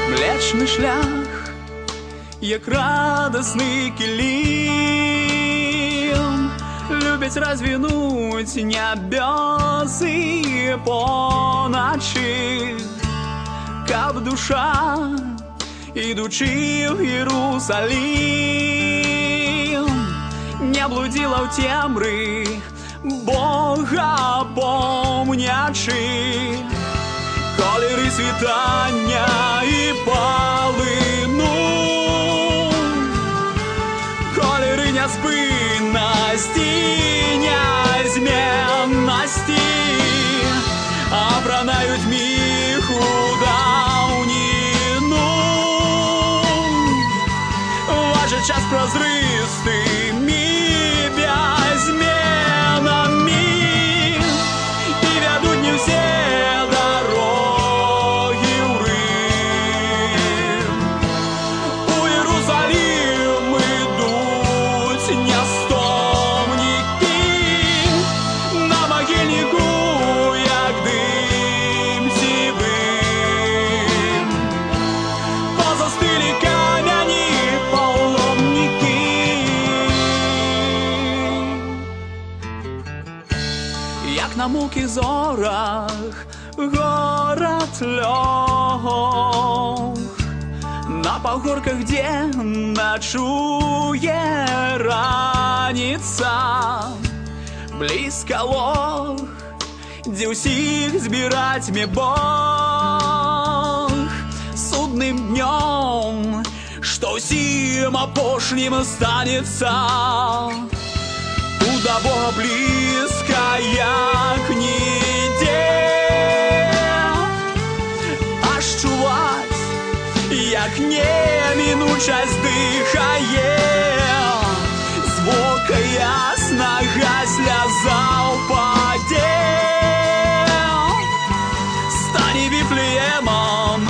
Млечний шлях, як радосний килим, любить розвінуть небеси поночі, каб душа, ідучи в Єрусалим, не блудила в темри, Бога помнячи. Кольори світання і полину, кольори неспинності, незмінності, обранають міх у давнину. Ваш же час прозристий, мій беззмінами, і ведуть не всі на муки зорах город лег, на погорках, где ночує раніца, близко лог, где усіх збирать мне Бог судным днем, что усім опошнім останется. До Бога близко, як ніде, аж чувать, як неминучесть дихає, звука ясного сльоза упаде. Стань Вифлеємом